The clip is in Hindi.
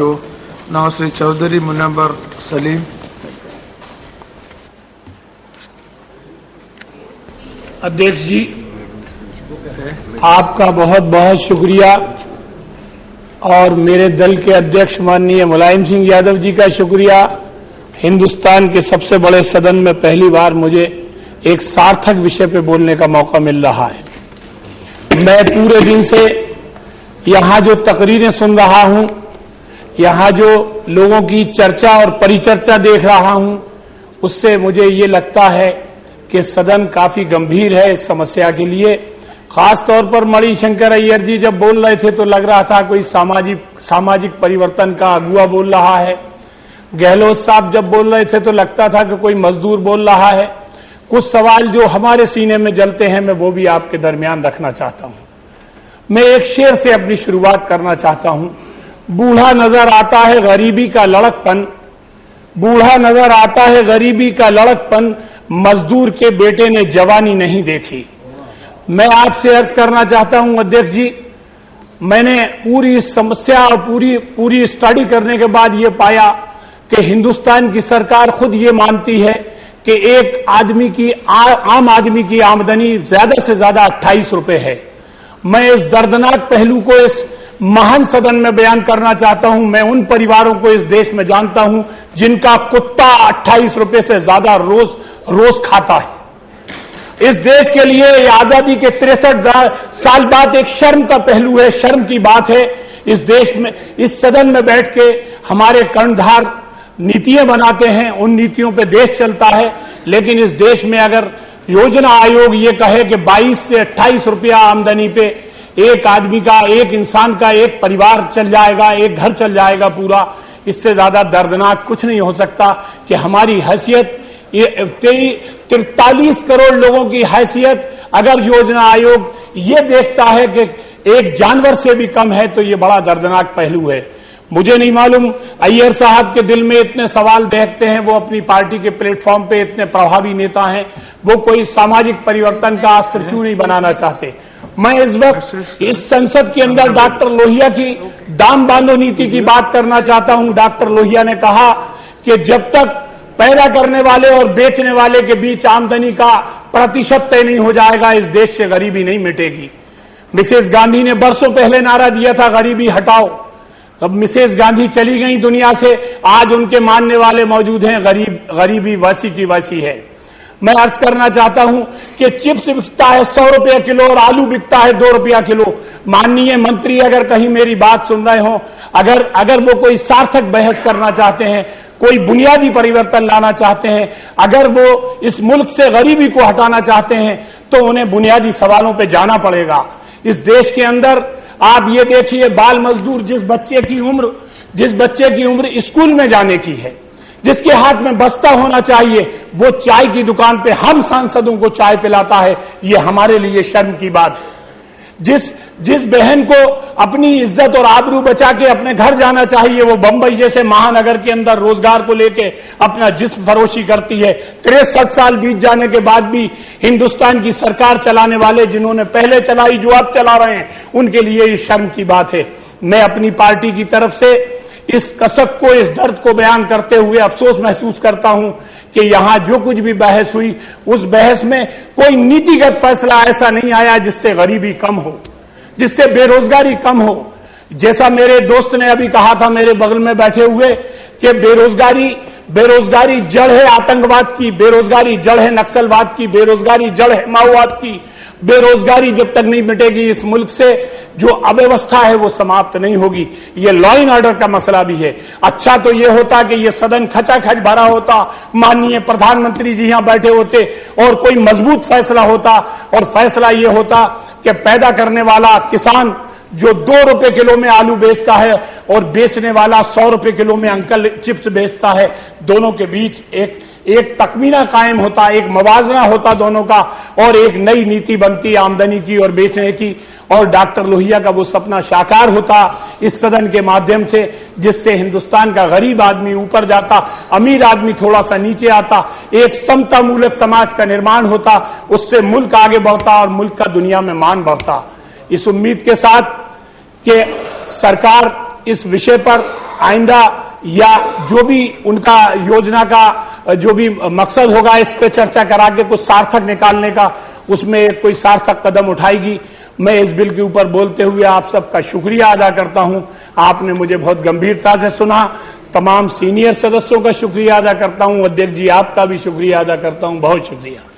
now Sri Chaudhary Munawar Salim. अध्यक्ष जी, आपका बहुत बहुत शुक्रिया और मेरे दल के अध्यक्ष माननीय मुलायम सिंह यादव जी का शुक्रिया। हिंदुस्तान के सबसे बड़े सदन में पहली बार मुझे एक सार्थक विषय पे बोलने का मौका मिल रहा है। मैं पूरे दिन से यहाँ जो तकरीरें सुन रहा हूँ, यहाँ जो लोगों की चर्चा और परिचर्चा देख रहा हूँ, उससे मुझे ये लगता है कि सदन काफी गंभीर है इस समस्या के लिए। खास तौर पर मणिशंकर अय्यर जी जब बोल रहे थे तो लग रहा था कोई सामाजिक परिवर्तन का अगुआ बोल रहा है। गहलोत साहब जब बोल रहे थे तो लगता था कि कोई मजदूर बोल रहा है। कुछ सवाल जो हमारे सीने में जलते हैं मैं वो भी आपके दरमियान रखना चाहता हूं। मैं एक शेर से अपनी शुरुआत करना चाहता हूं। बूढ़ा नजर आता है गरीबी का लड़कपन, बूढ़ा नजर आता है गरीबी का लड़कपन, मजदूर के बेटे ने जवानी नहीं देखी। मैं आपसे अर्ज करना चाहता हूं अध्यक्ष जी, मैंने पूरी समस्या और पूरी स्टडी करने के बाद यह पाया कि हिंदुस्तान की सरकार खुद ये मानती है कि एक आदमी की आम आदमी की आमदनी ज्यादा से ज्यादा 28 रुपए है। मैं इस दर्दनाक पहलू को इस महान सदन में बयान करना चाहता हूं। मैं उन परिवारों को इस देश में जानता हूं जिनका कुत्ता 28 रुपए से ज्यादा रोज खाता है। इस देश के लिए आजादी के 63 साल बाद एक शर्म का पहलू है, शर्म की बात है। इस देश में, इस सदन में बैठ के हमारे कर्णधार नीतियां बनाते हैं, उन नीतियों पे देश चलता है। लेकिन इस देश में अगर योजना आयोग ये कहे कि 22 से 28 रुपया आमदनी पे एक आदमी का, एक इंसान का, एक परिवार चल जाएगा, एक घर चल जाएगा पूरा, इससे ज्यादा दर्दनाक कुछ नहीं हो सकता कि हमारी हैसियत, ये 43 करोड़ लोगों की हैसियत अगर योजना आयोग ये देखता है कि एक जानवर से भी कम है तो ये बड़ा दर्दनाक पहलू है। मुझे नहीं मालूम अय्यर साहब के दिल में इतने सवाल देखते हैं, वो अपनी पार्टी के प्लेटफॉर्म पे इतने प्रभावी नेता हैं, वो कोई सामाजिक परिवर्तन का अस्त्र क्यों नहीं बनाना चाहते। मैं इस वक्त इस संसद के अंदर डॉक्टर लोहिया की दाम बांधो नीति की बात करना चाहता हूं। डॉक्टर लोहिया ने कहा कि जब तक पैदा करने वाले और बेचने वाले के बीच आमदनी का प्रतिशत तय नहीं हो जाएगा, इस देश से गरीबी नहीं मिटेगी। मिसेस गांधी ने बरसों पहले नारा दिया था गरीबी हटाओ। अब मिसेस गांधी चली गई दुनिया से, आज उनके मानने वाले मौजूद हैं, गरीबी वैसी की वैसी है। मैं अर्ज करना चाहता हूं कि चिप्स बिकता है 100 रुपया किलो और आलू बिकता है 2 रुपया किलो। माननीय मंत्री अगर कहीं मेरी बात सुन रहे हो, अगर वो कोई सार्थक बहस करना चाहते हैं, कोई बुनियादी परिवर्तन लाना चाहते हैं, अगर वो इस मुल्क से गरीबी को हटाना चाहते हैं, तो उन्हें बुनियादी सवालों पे जाना पड़ेगा। इस देश के अंदर आप ये देखिए, बाल मजदूर, जिस बच्चे की उम्र स्कूल में जाने की है, जिसके हाथ में बस्ता होना चाहिए, वो चाय की दुकान पे हम सांसदों को चाय पिलाता है। ये हमारे लिए शर्म की बात है। जिस बहन को अपनी इज्जत और आबरू बचा के अपने घर जाना चाहिए, वो बंबई जैसे महानगर के अंदर रोजगार को लेके अपना जिस्म फरोशी करती है। 63 साल बीत जाने के बाद भी हिंदुस्तान की सरकार चलाने वाले, जिन्होंने पहले चलाई, जो अब चला रहे हैं, उनके लिए ये शर्म की बात है। मैं अपनी पार्टी की तरफ से इस कसक को, इस दर्द को बयान करते हुए अफसोस महसूस करता हूं कि यहां जो कुछ भी बहस हुई, उस बहस में कोई नीतिगत फैसला ऐसा नहीं आया जिससे गरीबी कम हो, जिससे बेरोजगारी कम हो। जैसा मेरे दोस्त ने अभी कहा था मेरे बगल में बैठे हुए कि बेरोजगारी जड़ है आतंकवाद की, बेरोजगारी जड़ है नक्सलवाद की, बेरोजगारी जड़ है माओवाद की। बेरोजगारी जब तक नहीं मिटेगी, इस मुल्क से जो अव्यवस्था है वो समाप्त नहीं होगी। ये लॉ एंड ऑर्डर का मसला भी है। अच्छा तो ये होता कि ये सदन खचाखच भरा होता, माननीय प्रधानमंत्री जी यहां बैठे होते और कोई मजबूत फैसला होता, और फैसला ये होता कि पैदा करने वाला किसान जो 2 रुपए किलो में आलू बेचता है और बेचने वाला 100 रुपए किलो में अंकल चिप्स बेचता है, दोनों के बीच एक तकमीना कायम होता, एक मवाजना होता दोनों का, और एक नई नीति बनती आमदनी की और बेचने की। और डॉक्टर लोहिया का वो सपना साकार होता इस सदन के माध्यम से, जिससे हिंदुस्तान का गरीब आदमी ऊपर जाता, अमीर आदमी थोड़ा सा नीचे आता, एक समता मूलक समाज का निर्माण होता, उससे मुल्क आगे बढ़ता और मुल्क का दुनिया में मान बढ़ता। इस उम्मीद के साथ कि सरकार इस विषय पर आइंदा या जो भी उनका योजना का जो भी मकसद होगा इस पे चर्चा करा के कुछ सार्थक निकालने का, उसमें कोई सार्थक कदम उठाएगी। मैं इस बिल के ऊपर बोलते हुए आप सबका शुक्रिया अदा करता हूं। आपने मुझे बहुत गंभीरता से सुना। तमाम सीनियर सदस्यों का शुक्रिया अदा करता हूं। अध्यक्ष जी आपका भी शुक्रिया अदा करता हूं। बहुत शुक्रिया।